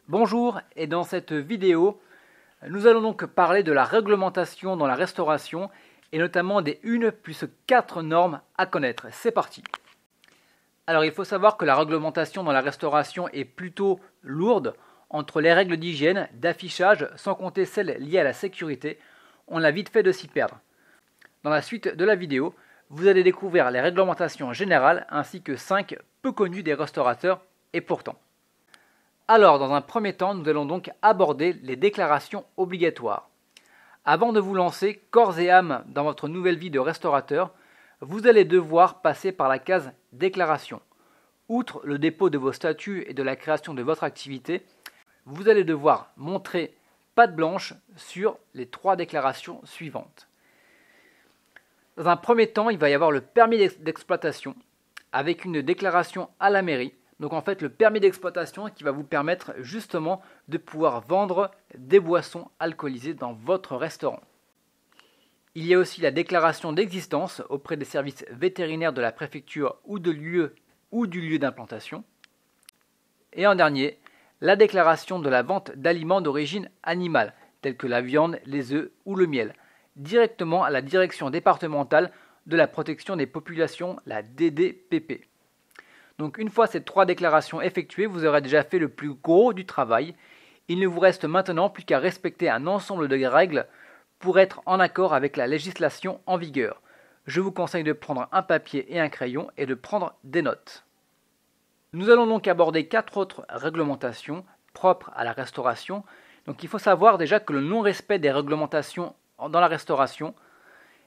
Bonjour, et dans cette vidéo, nous allons donc parler de la réglementation dans la restauration et notamment des 1 plus 4 normes à connaître. C'est parti. Alors il faut savoir que la réglementation dans la restauration est plutôt lourde entre les règles d'hygiène, d'affichage, sans compter celles liées à la sécurité. On a vite fait de s'y perdre. Dans la suite de la vidéo, vous allez découvrir les réglementations générales ainsi que 5 peu connues des restaurateurs et pourtant. Alors, dans un premier temps, nous allons donc aborder les déclarations obligatoires. Avant de vous lancer corps et âme dans votre nouvelle vie de restaurateur, vous allez devoir passer par la case déclaration. Outre le dépôt de vos statuts et de la création de votre activité, vous allez devoir montrer patte blanche sur les 3 déclarations suivantes. Dans un premier temps, il va y avoir le permis d'exploitation avec une déclaration à la mairie. Donc en fait le permis d'exploitation qui va vous permettre justement de pouvoir vendre des boissons alcoolisées dans votre restaurant. Il y a aussi la déclaration d'existence auprès des services vétérinaires de la préfecture ou du lieu d'implantation. Et en dernier, la déclaration de la vente d'aliments d'origine animale, tels que la viande, les œufs ou le miel, directement à la direction départementale de la protection des populations, la DDPP. Donc une fois ces 3 déclarations effectuées, vous aurez déjà fait le plus gros du travail. Il ne vous reste maintenant plus qu'à respecter un ensemble de règles pour être en accord avec la législation en vigueur. Je vous conseille de prendre un papier et un crayon et de prendre des notes. Nous allons donc aborder 4 autres réglementations propres à la restauration. Donc il faut savoir déjà que le non-respect des réglementations dans la restauration,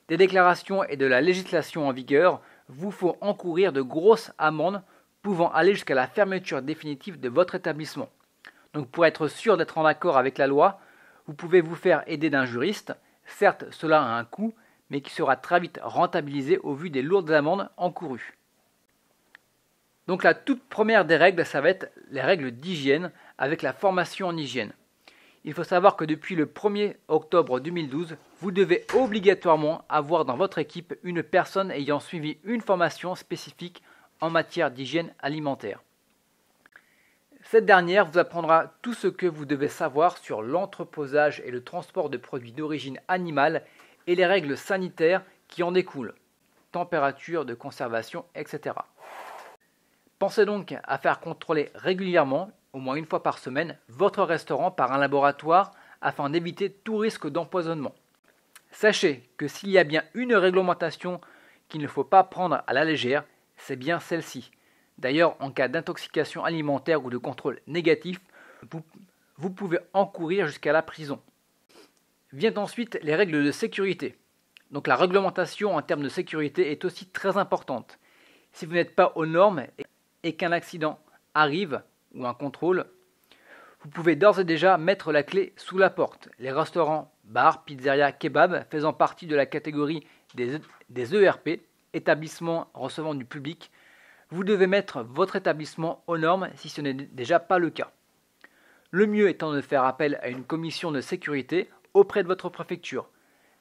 des déclarations et de la législation en vigueur, vous faut encourir de grosses amendes pouvant aller jusqu'à la fermeture définitive de votre établissement. Donc pour être sûr d'être en accord avec la loi, vous pouvez vous faire aider d'un juriste. Certes, cela a un coût, mais qui sera très vite rentabilisé au vu des lourdes amendes encourues. Donc la toute première des règles, ça va être les règles d'hygiène avec la formation en hygiène. Il faut savoir que depuis le 1er octobre 2012, vous devez obligatoirement avoir dans votre équipe une personne ayant suivi une formation spécifique en matière d'hygiène alimentaire. Cette dernière vous apprendra tout ce que vous devez savoir sur l'entreposage et le transport de produits d'origine animale et les règles sanitaires qui en découlent, température de conservation, etc. Pensez donc à faire contrôler régulièrement, au moins une fois par semaine, votre restaurant par un laboratoire afin d'éviter tout risque d'empoisonnement. Sachez que s'il y a bien une réglementation qu'il ne faut pas prendre à la légère, c'est bien celle-ci. D'ailleurs, en cas d'intoxication alimentaire ou de contrôle négatif, vous pouvez encourir jusqu'à la prison. Viennent ensuite les règles de sécurité. Donc la réglementation en termes de sécurité est aussi très importante. Si vous n'êtes pas aux normes et qu'un accident arrive ou un contrôle, vous pouvez d'ores et déjà mettre la clé sous la porte. Les restaurants, bars, pizzerias, kebabs faisant partie de la catégorie des ERP, établissements recevant du public, vous devez mettre votre établissement aux normes si ce n'est déjà pas le cas. Le mieux étant de faire appel à une commission de sécurité auprès de votre préfecture.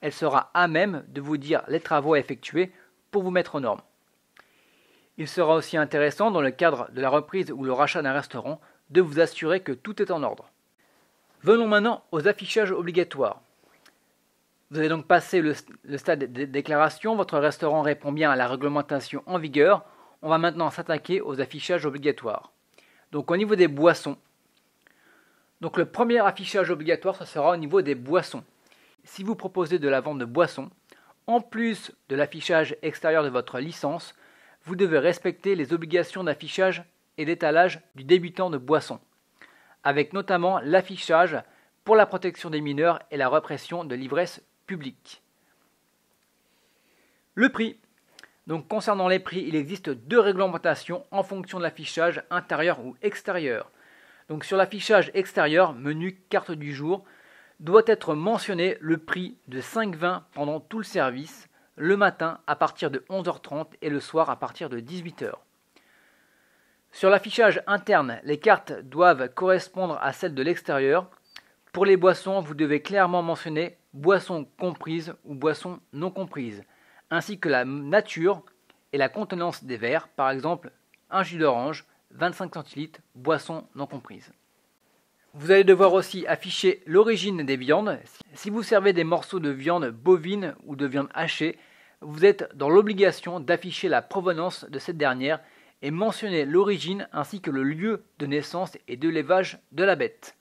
Elle sera à même de vous dire les travaux à effectuer pour vous mettre aux normes. Il sera aussi intéressant, dans le cadre de la reprise ou le rachat d'un restaurant, de vous assurer que tout est en ordre. Venons maintenant aux affichages obligatoires. Vous avez donc passé le stade de déclaration, votre restaurant répond bien à la réglementation en vigueur. On va maintenant s'attaquer aux affichages obligatoires. Donc au niveau des boissons, donc le premier affichage obligatoire, ce sera au niveau des boissons. Si vous proposez de la vente de boissons, en plus de l'affichage extérieur de votre licence, vous devez respecter les obligations d'affichage et d'étalage du débutant de boissons, avec notamment l'affichage pour la protection des mineurs et la répression de l'ivresse publique. Le prix. Donc concernant les prix, il existe 2 réglementations en fonction de l'affichage intérieur ou extérieur. Donc sur l'affichage extérieur, menu carte du jour, doit être mentionné le prix de 5,20 pendant tout le service, le matin à partir de 11h30 et le soir à partir de 18h. Sur l'affichage interne, les cartes doivent correspondre à celles de l'extérieur. Pour les boissons, vous devez clairement mentionner boissons comprises ou boissons non comprises, ainsi que la nature et la contenance des verres, par exemple un jus d'orange, 25 centilitres, boisson non comprise. Vous allez devoir aussi afficher l'origine des viandes. Si vous servez des morceaux de viande bovine ou de viande hachée, vous êtes dans l'obligation d'afficher la provenance de cette dernière et mentionner l'origine ainsi que le lieu de naissance et de l'élevage de la bête.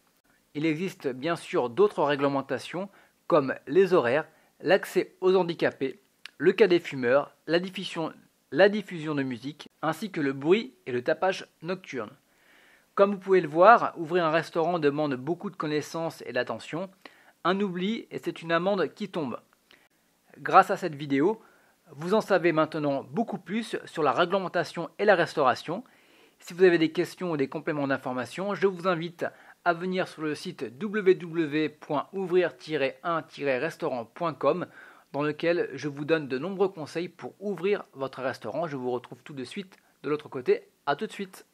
Il existe bien sûr d'autres réglementations comme les horaires, l'accès aux handicapés, le cas des fumeurs, la diffusion de musique, ainsi que le bruit et le tapage nocturne. Comme vous pouvez le voir, ouvrir un restaurant demande beaucoup de connaissances et d'attention. Un oubli et c'est une amende qui tombe. Grâce à cette vidéo, vous en savez maintenant beaucoup plus sur la réglementation et la restauration. Si vous avez des questions ou des compléments d'information, je vous invite à venir sur le site www.ouvrir-1-restaurant.com dans lequel je vous donne de nombreux conseils pour ouvrir votre restaurant. Je vous retrouve tout de suite de l'autre côté. À tout de suite.